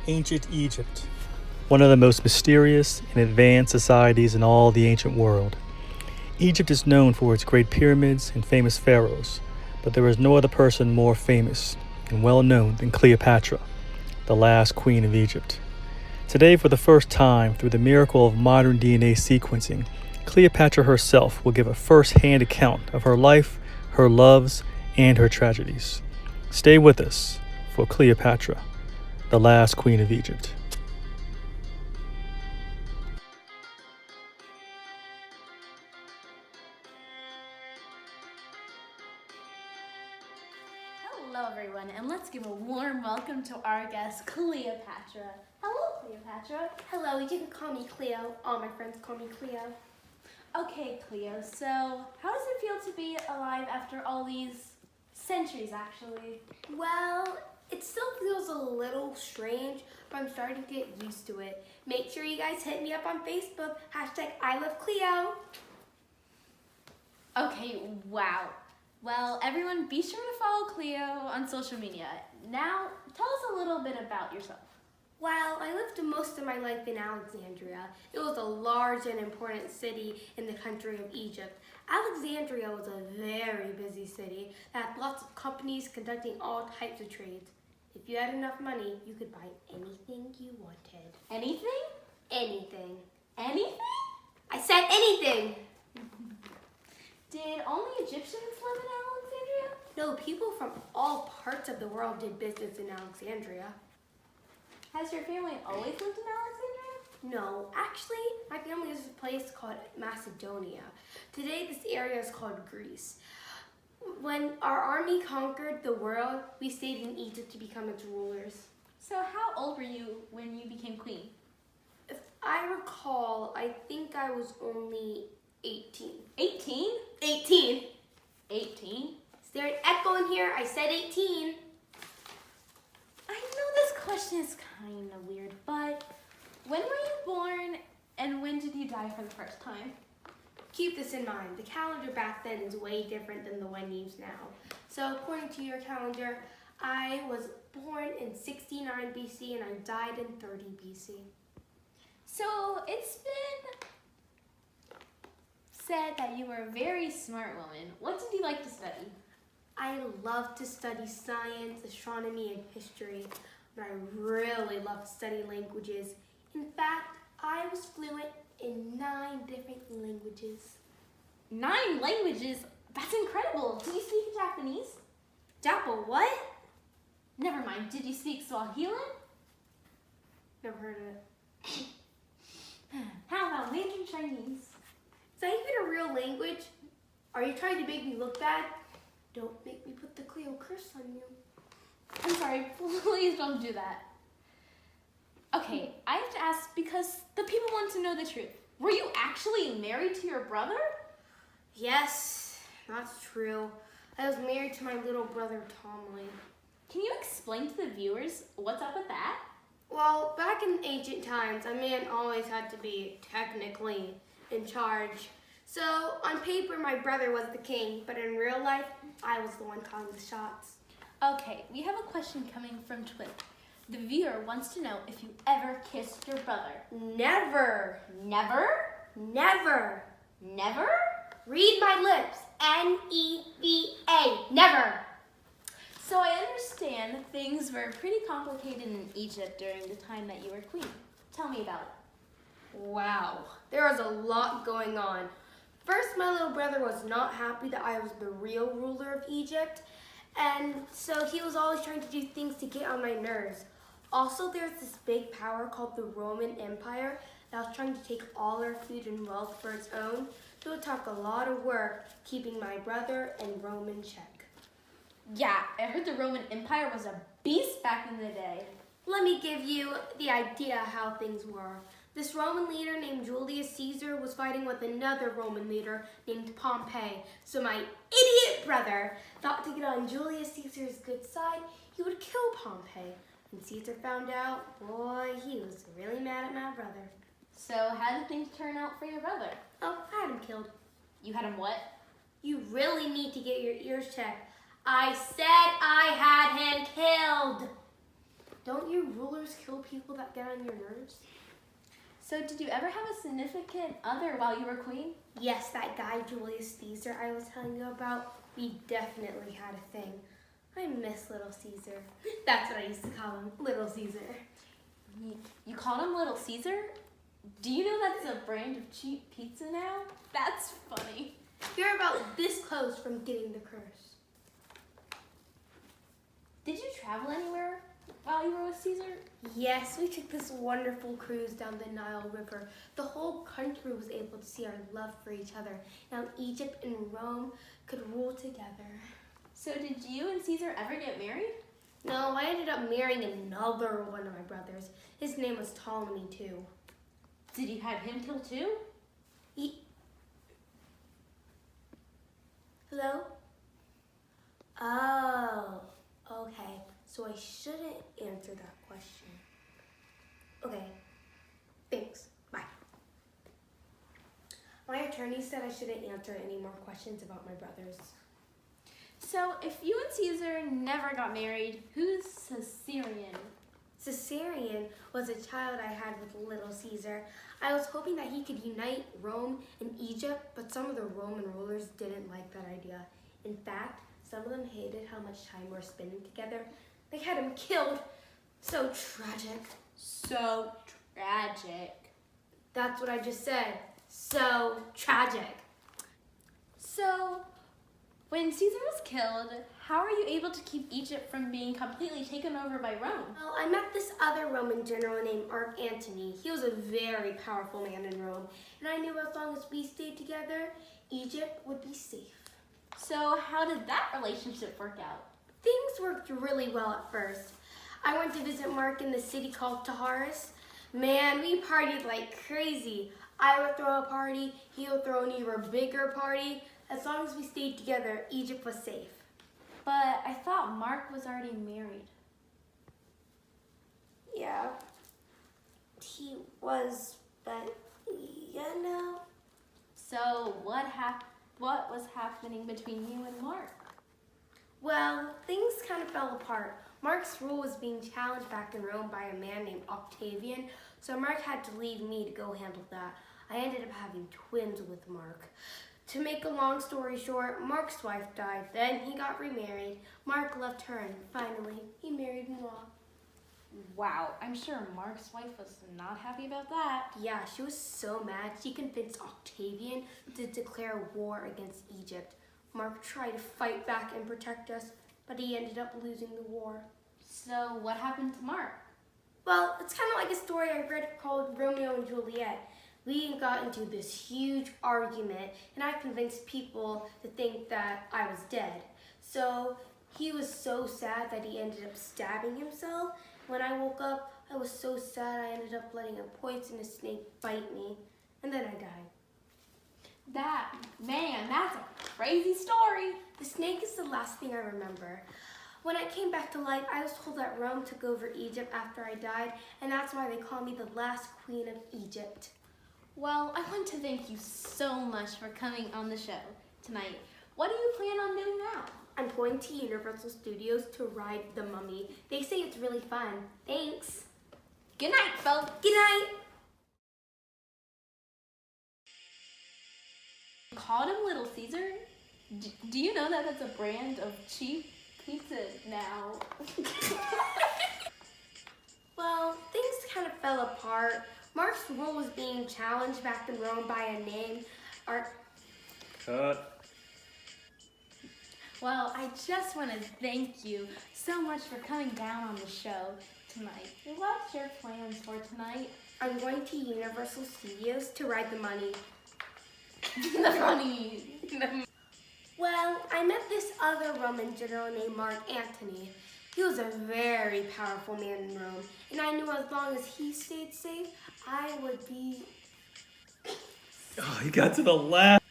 Ancient Egypt, one of the most mysterious and advanced societies in all the ancient world. Egypt is known for its great pyramids and famous pharaohs, but there is no other person more famous and well known than Cleopatra, the last queen of Egypt. Today, for the first time, through the miracle of modern DNA sequencing, Cleopatra herself will give a first hand account of her life, her loves, and her tragedies. Stay with us for Cleopatra, the last queen of Egypt. Hello, everyone, and let's give a warm welcome to our guest, Cleopatra. Hello, Cleopatra. Hello, you can call me Cleo. All my friends call me Cleo. Okay, Cleo, so how does it feel to be alive after all these centuries, actually? Well, it still feels a little strange, but I'm starting to get used to it. Make sure you guys hit me up on Facebook, #ILoveCleo. Okay, wow. Well, everyone, be sure to follow Cleo on social media. Now, tell us a little bit about yourself. Well, I lived most of my life in Alexandria. It was a large and important city in the country of Egypt. Alexandria was a very busy city that had lots of companies conducting all types of trades. If you had enough money, you could buy anything you wanted. Anything? Anything. Anything? I said anything! Did only Egyptians live in Alexandria? No, people from all parts of the world did business in Alexandria. Has your family always lived in Alexandria? No, actually, my family lives in a place called Macedonia. Today, this area is called Greece. When our army conquered the world, we stayed in Egypt to become its rulers. So how old were you when you became queen? If I recall, I think I was only 18. 18? 18. 18? Is there an echo in here? I said 18. I know this question is kind of weird, but when were you born and when did you die for the first time? Keep this in mind. The calendar back then is way different than the one used now. So according to your calendar, I was born in 69 BC and I died in 30 BC. So it's been said that you were a very smart woman. What did you like to study? I love to study science, astronomy, and history, but I really love to study languages. In fact, I was fluent in 9 different languages. 9 languages? That's incredible. Did you speak Japanese? Japo, what? Never mind. Did you speak Swahili? Never heard of it. How about Mandarin Chinese? Is that even a real language? Are you trying to make me look bad? Don't make me put the Cleo curse on you. I'm sorry, please don't do that. Okay, I have to ask because the people want to know the truth. Were you actually married to your brother? Yes, that's true. I was married to my little brother, Tomley. Can you explain to the viewers what's up with that? Well, back in ancient times, a man always had to be technically in charge. So, on paper, my brother was the king, but in real life, I was the one calling the shots. Okay, we have a question coming from Twitter. The viewer wants to know if you ever kissed your brother. Never. Never? Never. Never? Read my lips. N-E-V-A. Never. So I understand things were pretty complicated in Egypt during the time that you were queen. Tell me about it. Wow. There was a lot going on. First, my little brother was not happy that I was the real ruler of Egypt, and so he was always trying to do things to get on my nerves. Also, there's this big power called the Roman Empire that was trying to take all our food and wealth for its own, so it took a lot of work keeping my brother and Rome in check. Yeah, I heard the Roman Empire was a beast back in the day. Let me give you the idea how things were. This Roman leader named Julius Caesar was fighting with another Roman leader named Pompey. So my idiot brother thought to get on Julius Caesar's good side, he would kill Pompey. When Caesar found out, boy, he was really mad at my brother. So how did things turn out for your brother? Oh, I had him killed. You had him what? You really need to get your ears checked. I said I had him killed. Don't you rulers kill people that get on your nerves? So did you ever have a significant other while you were queen? Yes, that guy Julius Caesar I was telling you about, we definitely had a thing. I miss Little Caesar. That's what I used to call him, Little Caesar. You called him Little Caesar? Do you know that's a brand of cheap pizza now? That's funny. You're about this close from getting the curse. Did you travel anywhere while you were with Caesar? Yes, we took this wonderful cruise down the Nile River. The whole country was able to see our love for each other. Now Egypt and Rome could rule together. So did you and Caesar ever get married? No, I ended up marrying another one of my brothers. His name was Ptolemy too. Did you have him killed too? Hello? Oh, okay. So I shouldn't answer that question. Okay, thanks, bye. My attorney said I shouldn't answer any more questions about my brothers. So if you and Caesar never got married, who's Caesarion? Caesarion was a child I had with Little Caesar. I was hoping that he could unite Rome and Egypt, but some of the Roman rulers didn't like that idea. In fact, some of them hated how much time we're spending together. They had him killed. So tragic. So tragic. That's what I just said. So tragic. So, when Caesar was killed, how are you able to keep Egypt from being completely taken over by Rome? Well, I met this other Roman general named Mark Antony. He was a very powerful man in Rome, and I knew as long as we stayed together, Egypt would be safe. So how did that relationship work out? Things worked really well at first. I went to visit Mark in the city called Taharis. Man, we partied like crazy. I would throw a party, he would throw an even bigger party. As long as we stayed together, Egypt was safe. But I thought Mark was already married. Yeah, he was, but you know. So what was happening between you and Mark? Well, things kind of fell apart. Mark's rule was being challenged back in Rome by a man named Octavian, so Mark had to leave me to go handle that. I ended up having twins with Mark. To make a long story short, Mark's wife died, then he got remarried. Mark left her and finally he married moi. Wow, I'm sure Mark's wife was not happy about that. Yeah, she was so mad she convinced Octavian to declare war against Egypt. Mark tried to fight back and protect us, but he ended up losing the war. So what happened to Mark? Well, it's kind of like a story I read called Romeo and Juliet. We got into this huge argument and I convinced people to think that I was dead. So he was so sad that he ended up stabbing himself. When I woke up, I was so sad I ended up letting a poisonous snake bite me, and then I died. That's a crazy story. The snake is the last thing I remember. When I came back to life, I was told that Rome took over Egypt after I died, and that's why they call me the last queen of Egypt. Well, I want to thank you so much for coming on the show tonight. What do you plan on doing now? I'm going to Universal Studios to ride the Mummy. They say it's really fun. Thanks. Good night, folks. Good night. Called him Little Caesar? Do you know that that's a brand of cheap pizza now? Well, things kind of fell apart. Mark's rule was being challenged back in Rome by a name. Cut. Well, I just want to thank you so much for coming down on the show tonight. What's your plans for tonight? I'm going to Universal Studios to ride the Mummy. The funny. Well, I met this other Roman general named Mark Antony. He was a very powerful man in Rome, and I knew as long as he stayed safe, I would be... Oh, he got to the last.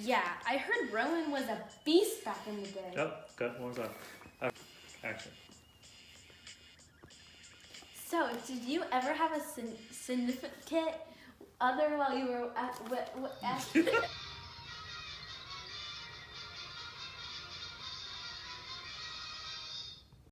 Yeah, I heard Rowan was a beast back in the day. Yep, cut one more time. Action. So, did you ever have a significant other while you were at